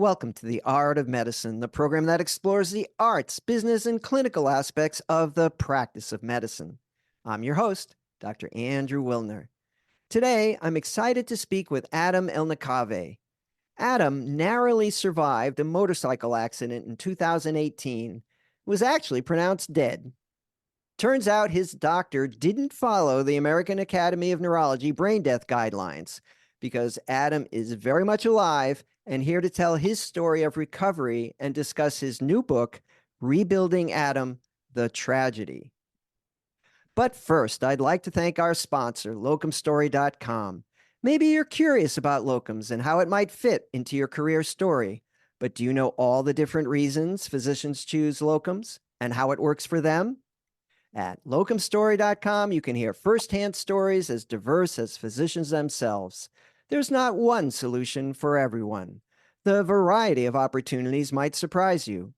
Welcome to The Art of Medicine, the program that explores the arts, business, and clinical aspects of the practice of medicine. I'm your host, Dr. Andrew Wilner. Today, I'm excited to speak with Adam Elnekaveh. Adam narrowly survived a motorcycle accident in 2018, was actually pronounced dead. Turns out his doctor didn't follow the American Academy of Neurology brain death guidelines because Adam is very much alive and here to tell his story of recovery and discuss his new book, Rebuilding Adam, The Tragedy. But first, I'd like to thank our sponsor, locumstory.com. Maybe you're curious about locums and how it might fit into your career story, but do you know all the different reasons physicians choose locums and how it works for them? At locumstory.com, you can hear firsthand stories as diverse as physicians themselves. There's not one solution for everyone. The variety of opportunities might surprise you.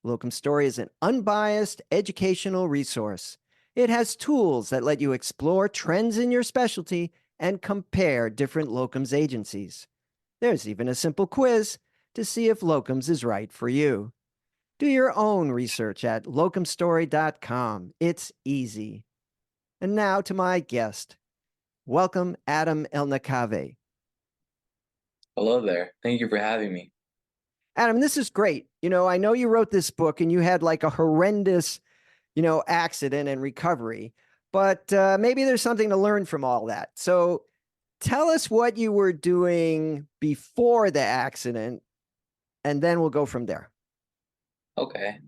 Locum Story is an unbiased educational resource. It has tools that let you explore trends in your specialty and compare different locums agencies. There's even a simple quiz to see if locums is right for you. Do your own research at locumstory.com. It's easy. And now to my guest. Welcome, Adam Elnekaveh. Hello there. Thank you for having me. Adam, this is great. I know you wrote this book and you had like a horrendous, accident and recovery, but maybe there's something to learn from all that. So tell us what you were doing before the accident, and then we'll go from there. Okay.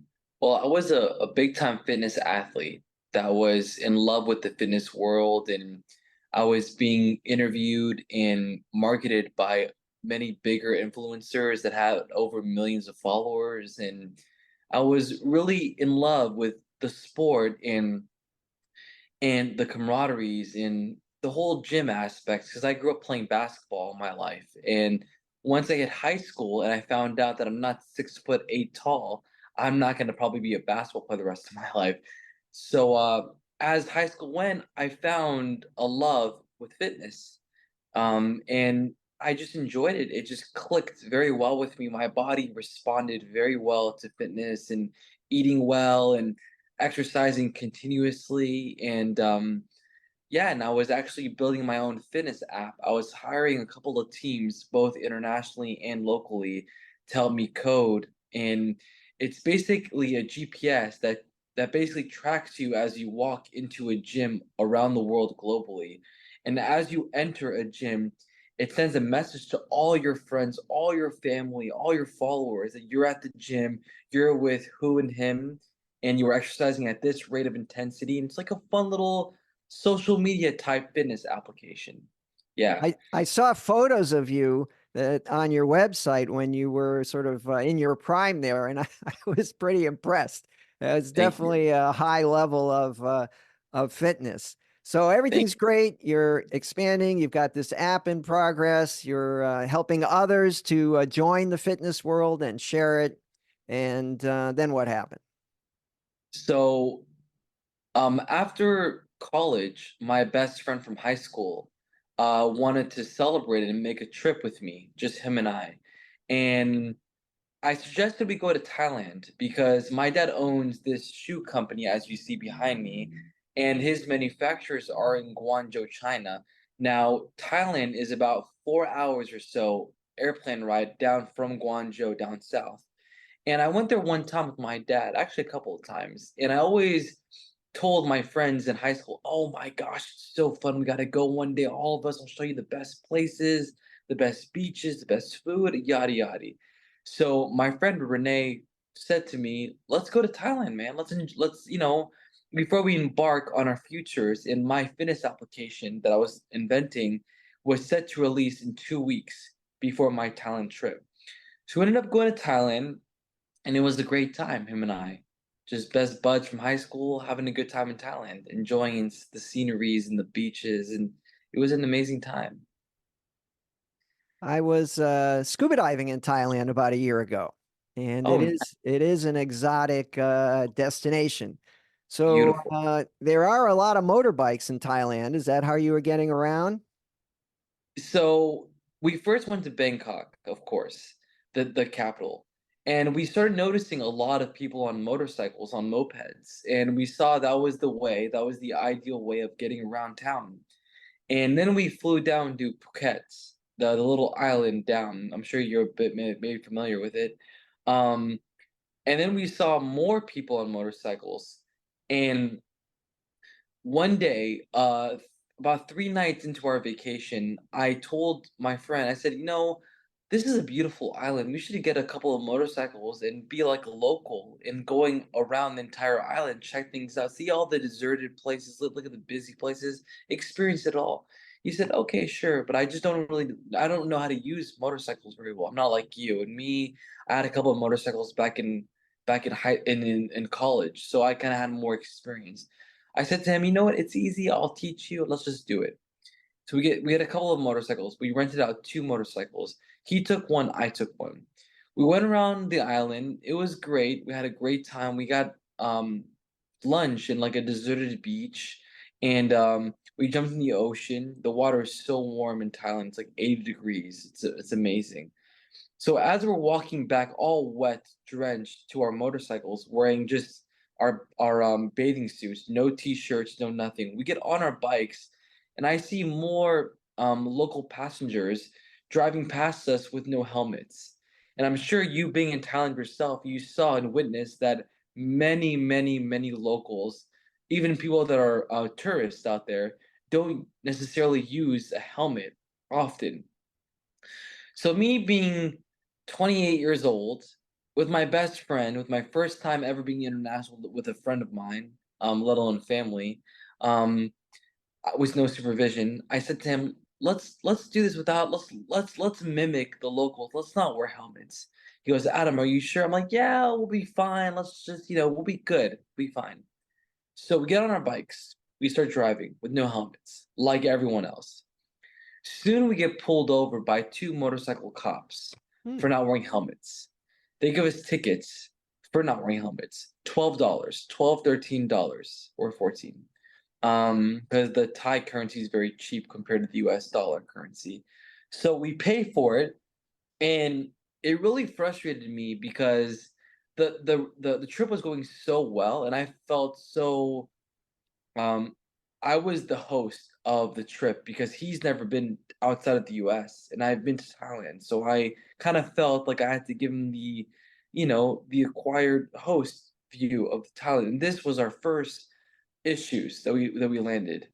Well, I was a big time fitness athlete that was in love with the fitness world, and I was being interviewed and marketed by many bigger influencers that had over millions of followers. And I was really in love with the sport and the camaraderies and the whole gym aspects because I grew up playing basketball in my life. And once I hit high school and I found out that I'm not 6'8" tall, I'm not going to probably be a basketball player the rest of my life. So as high school went, I found a love with fitness, and I just enjoyed it. It just clicked very well with me. My body responded very well to fitness and eating well and exercising continuously. And yeah, and I was actually building my own fitness app. I was hiring a couple of teams, both internationally and locally, to help me code. And it's basically a GPS that basically tracks you as you walk into a gym around the world globally. And as you enter a gym, it sends a message to all your friends, all your family, all your followers that you're at the gym, you're with who and him, and you are exercising at this rate of intensity. And it's like a fun little social media type fitness application. Yeah. I saw photos of you that on your website when you were sort of in your prime there, and I was pretty impressed. It's Thank you. definitely a high level of fitness. So Thank everything's great. You're expanding. You've got this app in progress. You're helping others to join the fitness world and share it. And then what happened? So, after college, my best friend from high school wanted to celebrate and make a trip with me, just him and I. And I suggested we go to Thailand because my dad owns this shoe company, as you see behind me, and his manufacturers are in Guangzhou, China. Now, Thailand is about 4 hours or so airplane ride down from Guangzhou down south. And I went there one time with my dad, actually a couple of times. And I always told my friends in high school, "Oh my gosh, it's so fun. We got to go one day. All of us will show you the best places, the best beaches, the best food, yada yada." So my friend Renee said to me, "Let's go to Thailand, man. Let's before we embark on our futures." And my fitness application that I was inventing was set to release in 2 weeks before my Thailand trip. So we ended up going to Thailand, and it was a great time. Him and I, just best buds from high school, having a good time in Thailand, enjoying the sceneries and the beaches, and it was an amazing time. I was scuba diving in Thailand about a year ago, and it Oh, is it is an exotic destination. So beautiful. there are a lot of motorbikes in Thailand. Is that how you were getting around? So we first went to Bangkok, of course, the capital. And we started noticing a lot of people on motorcycles, on mopeds, and we saw that was the way, that was the ideal way of getting around town. And then we flew down to Phuket, the little island down. I'm sure you're a bit maybe familiar with it. Um, and then we saw more people on motorcycles. And one day, about 3 nights into our vacation, I told my friend, I said, this is a beautiful island. We should get a couple of motorcycles and be like a local and going around the entire island, check things out, see all the deserted places, look at the busy places, experience it all. He said, okay, sure, but I don't know how to use motorcycles very well. I'm not like you. And me, I had a couple of motorcycles back in college, so I kind of had more experience. I said to him, you know what? It's easy. I'll teach you. Let's just do it. So we had a couple of motorcycles. We rented out 2 motorcycles. He took one, I took one. We went around the island. It was great. We had a great time. We got lunch in like a deserted beach, and we jumped in the ocean. The water is so warm in Thailand. It's like 80 degrees. It's amazing. So as we're walking back, all wet, drenched, to our motorcycles, wearing just our bathing suits, no t-shirts, no nothing. We get on our bikes, and I see more local passengers driving past us with no helmets. And I'm sure you being in Thailand yourself, you saw and witnessed that many, many, many locals, even people that are tourists out there, don't necessarily use a helmet often. So me being 28 years old, with my best friend, with my first time ever being international with a friend of mine, let alone family, um, with no supervision, I said to him, "Let's do this without let's mimic the locals. Let's not wear helmets." He goes, "Adam, are you sure?" I'm like, "Yeah, we'll be fine. Let's just we'll be good. We'll be fine." So we get on our bikes. We start driving with no helmets, like everyone else. Soon we get pulled over by 2 motorcycle cops Hmm. for not wearing helmets. They give us tickets for not wearing helmets. $12, 12, $13, or 14. Because the Thai currency is very cheap compared to the US dollar currency. So we pay for it, and it really frustrated me because the trip was going so well, and I felt so um, I was the host of the trip because he's never been outside of the US and I've been to Thailand. So I kind of felt like I had to give him the acquired host view of Thailand. And this was our first issues that we landed.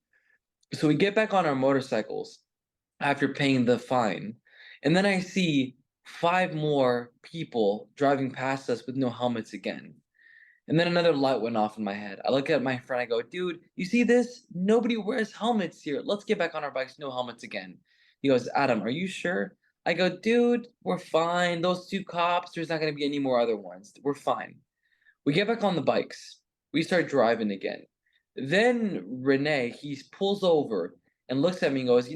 So we get back on our motorcycles after paying the fine. And then I see 5 more people driving past us with no helmets again. And then another light went off in my head. I look at my friend, I go, dude, you see this? Nobody wears helmets here. Let's get back on our bikes, no helmets again. He goes, Adam, are you sure? I go, dude, we're fine. Those 2 cops, there's not going to be any more other ones. We're fine. We get back on the bikes. We start driving again. Then Renee, he pulls over and looks at me and goes,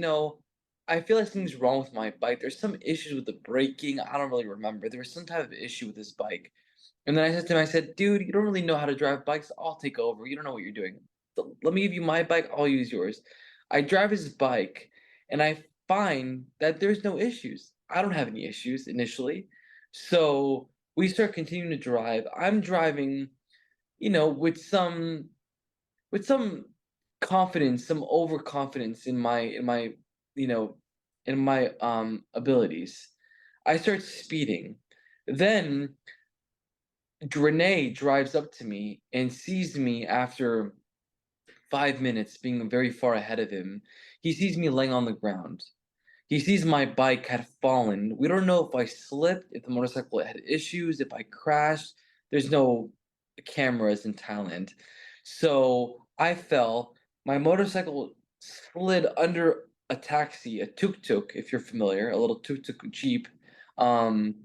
I feel like something's wrong with my bike. There's some issues with the braking. I don't really remember. There was some type of issue with this bike. And then I said to him, I said, dude, you don't really know how to drive bikes. I'll take over. You don't know what you're doing. So let me give you my bike. I'll use yours. I drive his bike and I find that there's no issues. I don't have any issues initially. So we start continuing to drive. I'm driving, with some confidence, some overconfidence you know, in my abilities. I start speeding. Then Renee drives up to me and sees me after 5 minutes being very far ahead of him. He sees me laying on the ground. He sees my bike had fallen. We don't know if I slipped, if the motorcycle had issues, if I crashed. There's no cameras in Thailand. So I fell. My motorcycle slid under a taxi, a tuk-tuk, if you're familiar, a little tuk-tuk Jeep. Um,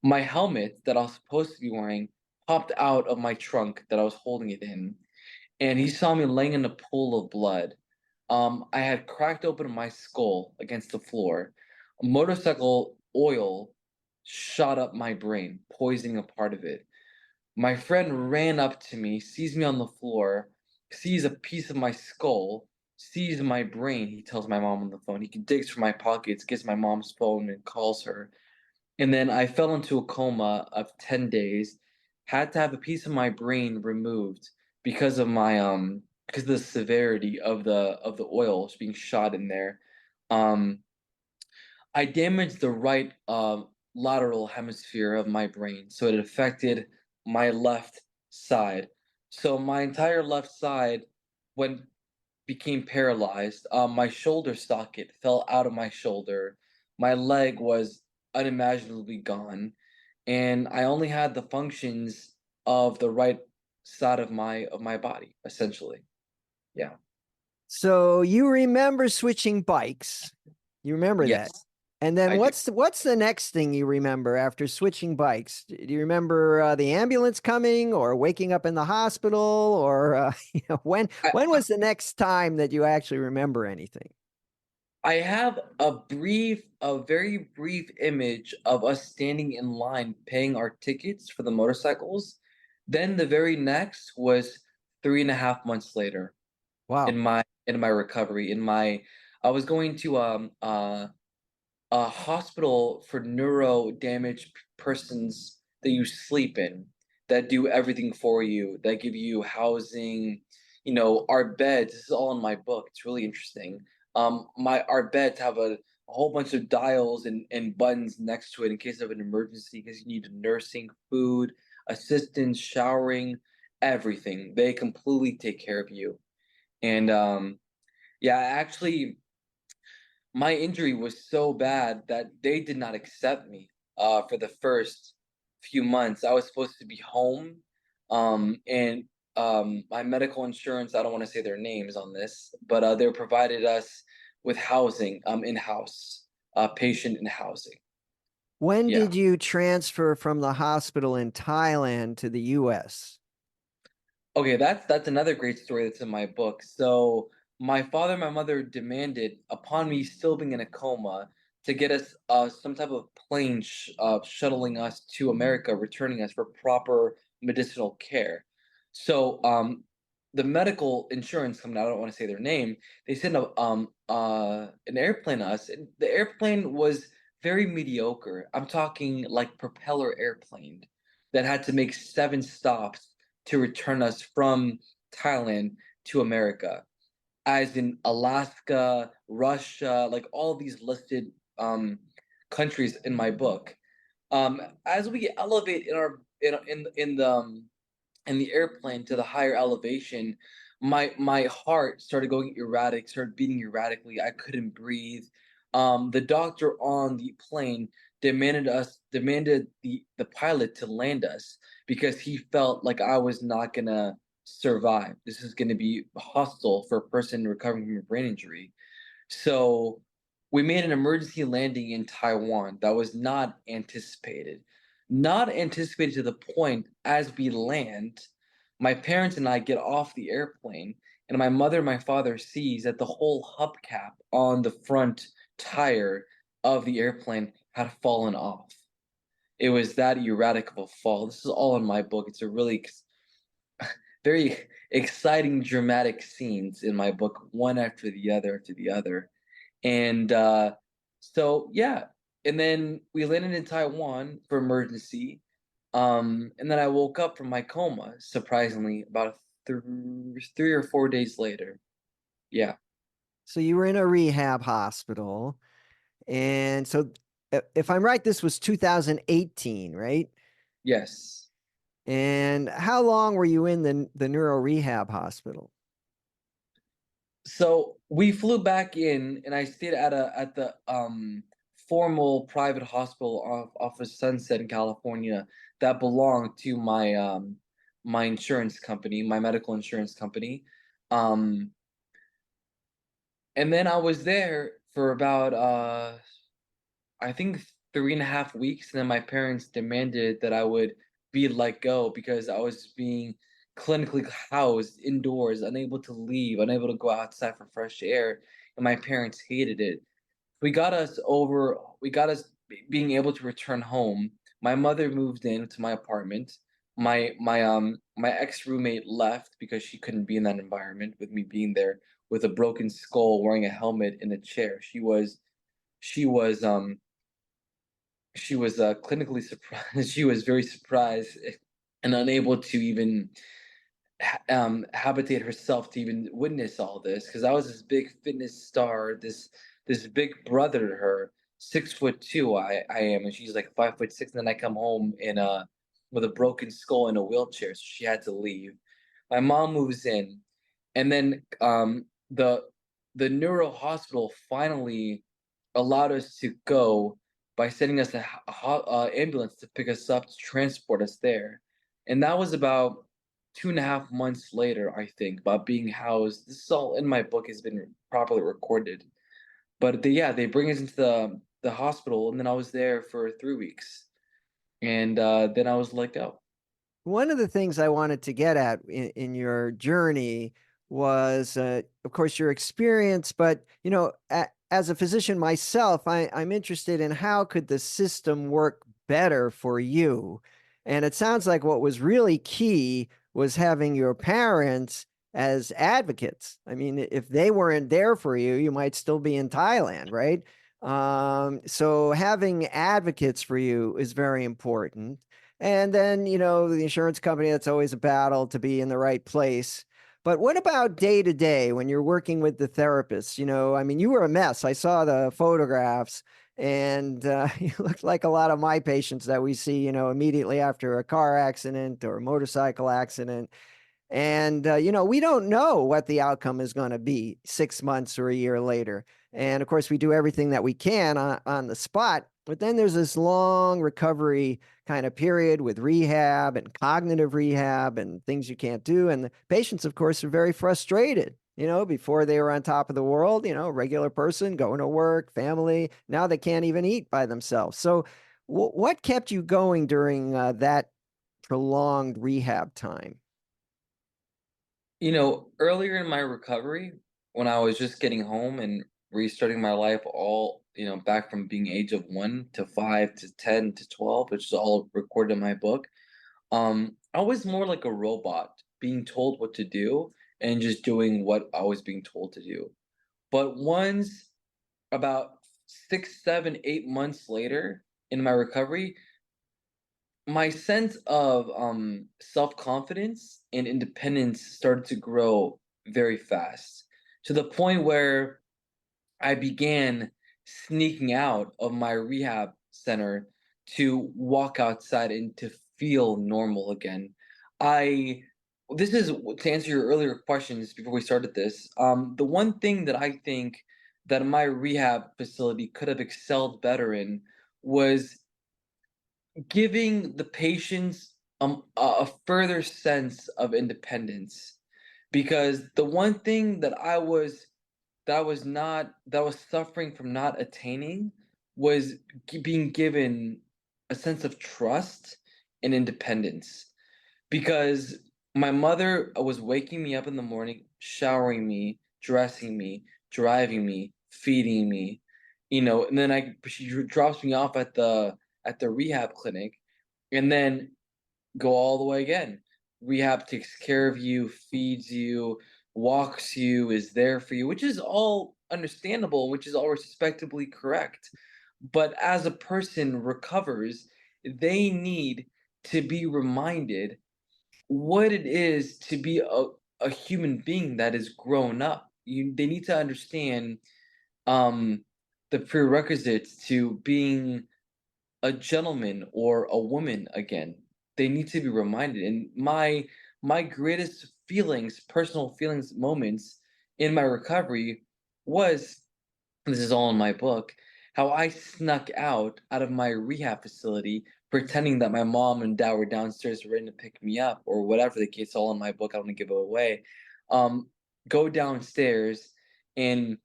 my helmet that I was supposed to be wearing popped out of my trunk that I was holding it in, and he saw me laying in a pool of blood. I had cracked open my skull against the floor. Motorcycle oil shot up my brain, poisoning a part of it. My friend ran up to me, sees me on the floor, sees a piece of my skull, sees my brain. He tells my mom on the phone. He digs for my pockets, gets my mom's phone, and calls her. And then I fell into a coma of 10 days, had to have a piece of my brain removed because of because of the severity of the oils being shot in there. Um, I damaged the right lateral hemisphere of my brain, so it affected my left side. So my entire left side went became paralyzed. My shoulder socket fell out of my shoulder. My leg was unimaginably gone, and I only had the functions of the right side of my body, essentially. Yeah. So you remember switching bikes. You remember Yes, that. And then I do. what's the next thing you remember after switching bikes? Do you remember the ambulance coming or waking up in the hospital or I, when was the next time that you actually remember anything? I have a very brief image of us standing in line paying our tickets for the motorcycles. Then the very next was 3.5 months later Wow. in my recovery. I was going to a hospital for neuro damaged persons that you sleep in, that do everything for you, that give you housing, our beds. This is all in my book. It's really interesting. My our beds have a whole bunch of dials and buttons next to it in case of an emergency, because you need nursing, food, assistance, showering, everything. They completely take care of you. And yeah, actually my injury was so bad that they did not accept me for the first few months. I was supposed to be home, and my medical insurance, I don't want to say their names on this, but they provided us with housing in house, patient in housing. When Yeah. did you transfer from the hospital in Thailand to the US? Okay, that's another great story that's in my book. So my father and my mother demanded, upon me still being in a coma, to get us some type of plane shuttling us to America, returning us for proper medicinal care. So the medical insurance company, I don't want to say their name, they sent an airplane to us. And the airplane was very mediocre. I'm talking like propeller airplane that had to make 7 stops to return us from Thailand to America, as in Alaska, Russia, like all these listed countries in my book. As we elevate in the airplane to the higher elevation, my heart started going erratic, started beating erratically. I couldn't breathe. The doctor on the plane demanded the pilot to land us because he felt like I was not gonna survive. This is gonna be hostile for a person recovering from a brain injury. So we made an emergency landing in Taiwan that was not anticipated. Not anticipated to the point as we land, my parents and I get off the airplane, and my mother and my father sees that the whole hubcap on the front tire of the airplane had fallen off. It was that erratic of a fall. This is all in my book. It's a really very exciting, dramatic scenes in my book, one after the other after the other. And so yeah, and then we landed in Taiwan for emergency. And then I woke up from my coma, surprisingly, about 3 or 4 days later. Yeah. So you were in a rehab hospital. And so if I'm right, this was 2018, right? Yes. And how long were you in the neuro rehab hospital? So we flew back in, and I stayed at the formal private hospital off of Sunset in California that belonged to my insurance company, my medical insurance company. Um, and then I was there for about I think 3.5 weeks, and then my parents demanded that I would be let go because I was being clinically housed indoors, unable to leave, unable to go outside for fresh air, and my parents hated it. We got us being able to return home. My mother moved into my apartment. My ex-roommate left because she couldn't be in that environment with me being there with a broken skull, wearing a helmet in a chair. She was she was clinically surprised. She was very surprised and unable to even habitate herself to even witness all this, because I was this big fitness star, this big brother to her, 6'2" I am, and she's like 5'6", and then I come home in a with a broken skull in a wheelchair, so she had to leave. My mom moves in, and then the neuro hospital finally allowed us to go by sending us ambulance to pick us up to transport us there, and that was about 2.5 months later, I think, about being housed. This is all in my book, has been properly recorded. But yeah, they bring us into the hospital, and then I was there for 3 weeks, and then I was let go. One of the things I wanted to get at in your journey was, of course, your experience, but as a physician myself, I'm interested in how could the system work better for you. And it sounds like what was really key was having your parents as advocates. I mean, if they weren't there for you, you might still be in Thailand, right? So having advocates for you is very important. And then, the insurance company, that's always a battle to be in the right place. But what about day to day when you're working with the therapist? I mean, you were a mess. I saw the photographs, and you looked like a lot of my patients that we see, immediately after a car accident or a motorcycle accident. And, we don't know what the outcome is going to be 6 months or a year later. And of course, we do everything that we can on the spot. But then there's this long recovery kind of period with rehab and cognitive rehab and things you can't do. And the patients, of course, are very frustrated. Before they were on top of the world, regular person going to work, family. Now they can't even eat by themselves. So, what kept you going during that prolonged rehab time? Earlier in my recovery, when I was just getting home and restarting my life, all, back from being age of 1 to 5 to 10 to 12, which is all recorded in my book, I was more like a robot being told what to do and just doing what I was being told to do. But once about 6, 7, 8 months later in my recovery, my sense of self-confidence and independence started to grow very fast, to the point where I began sneaking out of my rehab center to walk outside and to feel normal again. I This is to answer your earlier questions before we started this. The one thing that I think that my rehab facility could have excelled better in was giving the patients a further sense of independence, because the one thing that was suffering from not attaining was being given a sense of trust and independence, because my mother was waking me up in the morning, showering me, dressing me, driving me, feeding me, and then she drops me off at the rehab clinic, and then go all the way again. Rehab takes care of you, feeds you, walks you, is there for you, which is all understandable, which is all respectably correct. But as a person recovers, they need to be reminded what it is to be a human being that is grown up. They need to understand um, the prerequisites to being a gentleman or a woman again. They need to be reminded. And my greatest feelings, personal feelings, moments in my recovery was, this is all in my book, how I snuck out of my rehab facility, pretending that my mom and dad were downstairs ready to pick me up, or whatever the case. All in my book. I don't want to give it away. Um, Go downstairs and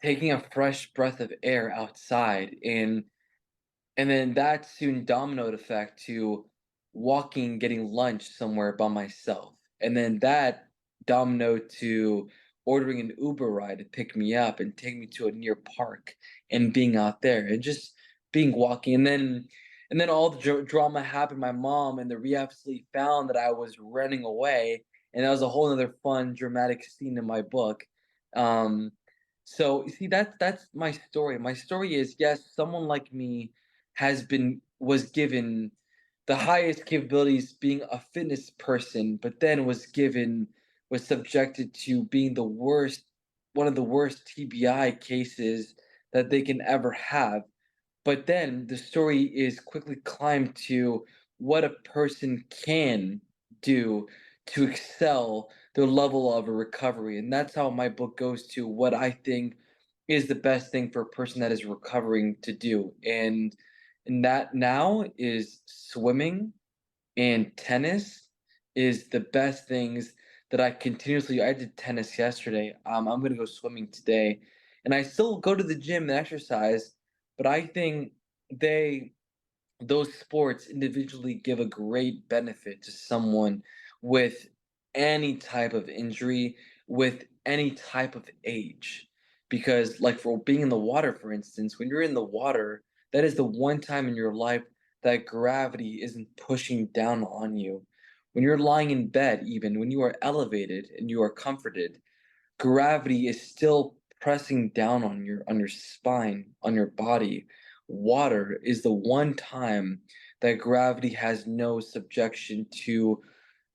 taking a fresh breath of air outside, and then that soon dominoed effect to walking, getting lunch somewhere by myself. And then that dominoed to ordering an Uber ride to pick me up and take me to a near park and being out there and just being walking. And then all the drama happened. My mom and the rehab facility found that I was running away. And that was a whole other fun, dramatic scene in my book. Um, So you see, that's my story. My story is, yes, someone like me was given the highest capabilities being a fitness person, but then was subjected to being one of the worst TBI cases that they can ever have. But then the story is quickly climbed to what a person can do to excel their level of a recovery. And that's how my book goes to what I think is the best thing for a person that is recovering to do. And that now is swimming and tennis is the best things that I did tennis yesterday. I'm gonna go swimming today. And I still go to the gym and exercise, but I think they those sports individually give a great benefit to someone with any type of injury, with any type of age. Because, like, for being in the water, for instance, when you're in the water, that is the one time in your life that gravity isn't pushing down on you. When you're lying in bed, even when you are elevated and you are comforted, gravity is still pressing down on your spine, on your body. Water is the one time that gravity has no subjection to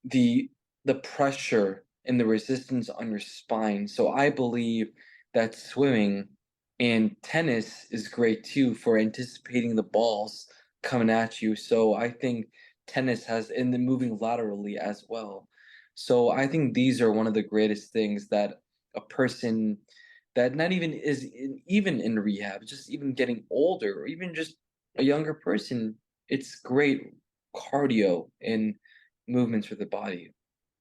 the the pressure and the resistance on your spine. So I believe that swimming and tennis is great too for anticipating the balls coming at you. So I think tennis has and then moving laterally as well. So I think these are one of the greatest things that a person that not even even in rehab, just even getting older or even just a younger person, it's great cardio and movements for the body.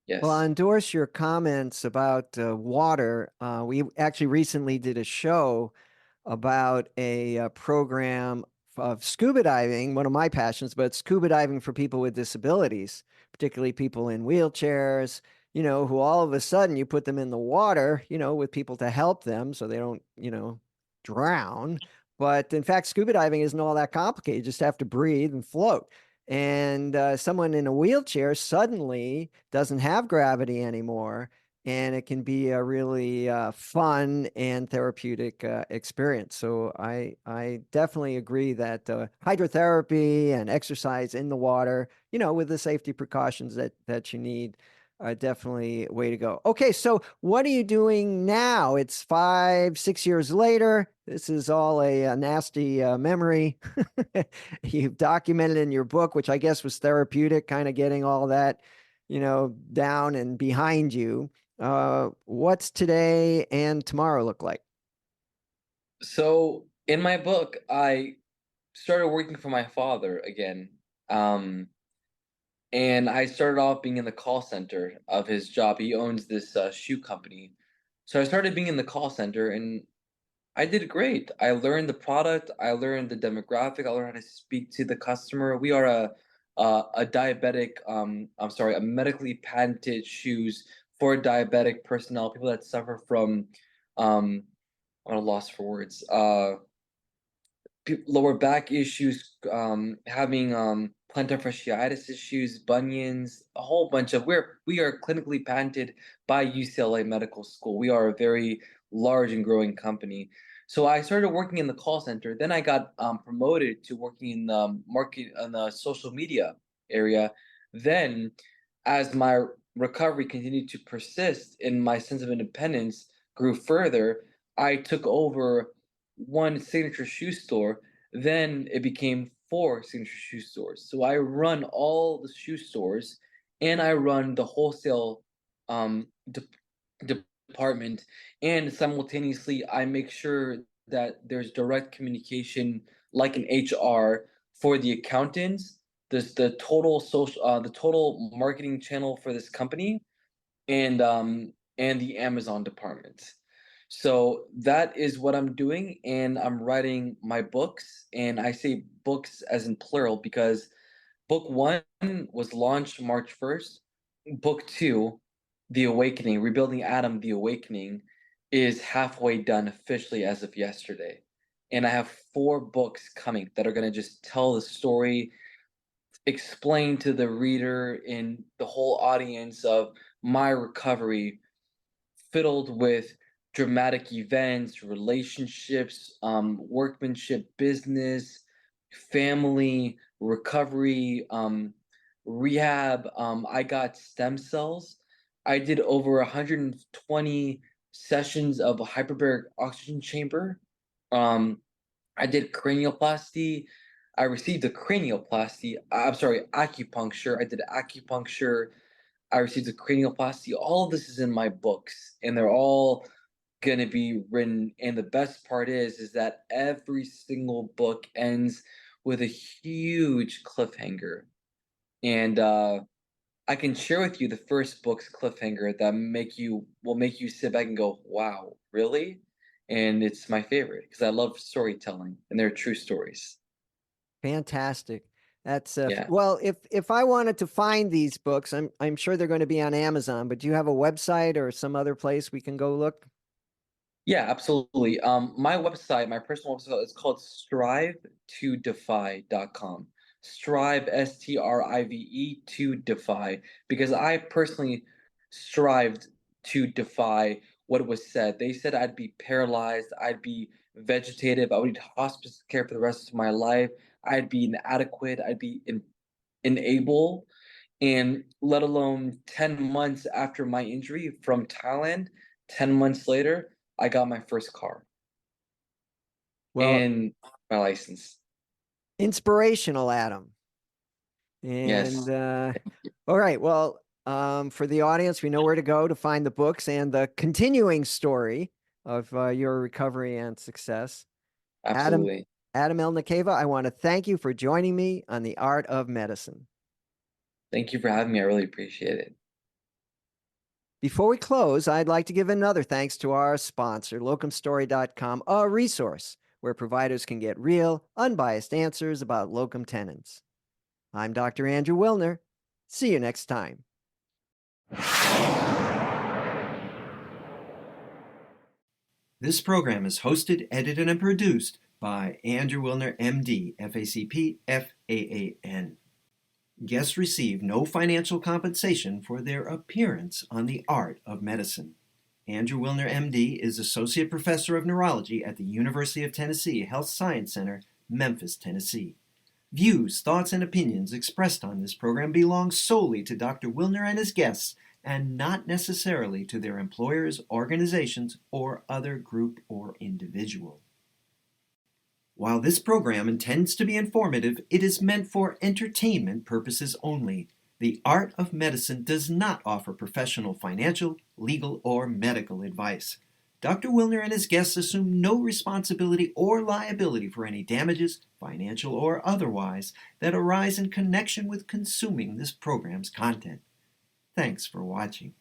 Well, I Yes. endorse your comments about water. We actually recently did a show about a program of scuba diving, one of my passions, but scuba diving for people with disabilities, particularly people in wheelchairs, who all of a sudden you put them in the water, with people to help them so they don't, drown. But in fact, scuba diving isn't all that complicated. You just have to breathe and float. And someone in a wheelchair suddenly doesn't have gravity anymore, and it can be a really fun and therapeutic experience. So I definitely agree that hydrotherapy and exercise in the water, with the safety precautions that you need, are definitely a way to go. Okay, so what are you doing now? It's 5, 6 years later. This is all a nasty memory. You've documented in your book, which I guess was therapeutic, kind of getting all that, down and behind you. What's today and tomorrow look like? So in my book, I started working for my father again. Um, and I started off being in the call center of his job. He owns this shoe company. So I started being in the call center and I did great. I learned the product, I learned the demographic, I learned how to speak to the customer. We are a diabetic, a medically patented shoes for diabetic personnel, people that suffer from, um, I'm at a loss for words. Lower back issues, having plantar fasciitis issues, bunions, a whole bunch of. We are clinically patented by UCLA Medical School. We are a very large and growing company. So I started working in the call center. Then I got promoted to working in the market on the social media area. Then, as my recovery continued to persist and my sense of independence grew further, I took over one signature shoe store, then it became four signature shoe stores. So I run all the shoe stores and I run the wholesale um, de- department. And simultaneously, I make sure that there's direct communication, like an HR, for the accountants, the total marketing channel for this company, and the Amazon department. So that is what I'm doing, and I'm writing my books, and I say books as in plural because book one was launched March 1st. Book two, The Awakening, Rebuilding Adam, The Awakening, is halfway done officially as of yesterday. And I have four books coming that are going to just tell the story, explain to the reader and the whole audience of my recovery, fiddled with dramatic events, relationships, workmanship, business, family, recovery, rehab. I got stem cells. I did over 120 sessions of a hyperbaric oxygen chamber. Um, I did cranioplasty. I received a cranioplasty. I'm sorry, acupuncture. I did acupuncture. I received a cranioplasty. All of this is in my books, and they're all gonna be written. And the best part is that every single book ends with a huge cliffhanger. And I can share with you the first book's cliffhanger that will make you sit back and go, "Wow, really?" And it's my favorite because I love storytelling, and they're true stories. Fantastic. That's Yeah. well, if I wanted to find these books, I'm sure they're going to be on Amazon, but do you have a website or some other place we can go look? Yeah, absolutely. My website, my personal website is called strive2defy.com. Strive, STRIVE, to defy, because I personally strived to defy what was said. They said I'd be paralyzed, I'd be vegetative, I would need hospice care for the rest of my life, I'd be inadequate, I'd be unable, and let alone 10 months after my injury from Thailand, 10 months later, I got my first car Well, and my license. inspirational, Adam. Yes, And all right, well, for the audience, we know where to go to find the books and the continuing story of your recovery and success. Adam absolutely. Adam Elnekaveh, I want to thank you for joining me on the Art of Medicine. Thank you for having me. I really appreciate it. Before we close, I'd like to give another thanks to our sponsor, locumstory.com, a resource where providers can get real, unbiased answers about locum tenens. I'm Dr. Andrew Wilner. See you next time. This program is hosted, edited, and produced by Andrew Wilner, MD, FACP, FAAN. Guests receive no financial compensation for their appearance on the Art of Medicine. Andrew Wilner, MD, is Associate Professor of Neurology at the University of Tennessee Health Science Center, Memphis, Tennessee. Views, thoughts, and opinions expressed on this program belong solely to Dr. Wilner and his guests and not necessarily to their employers, organizations, or other group or individual. While this program intends to be informative, it is meant for entertainment purposes only. The Art of Medicine does not offer professional financial, legal, or medical advice. Dr. Wilner and his guests assume no responsibility or liability for any damages, financial or otherwise, that arise in connection with consuming this program's content. Thanks for watching.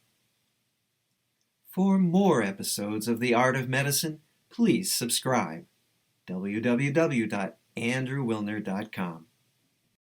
For more episodes of The Art of Medicine, please subscribe. www.andrewwilner.com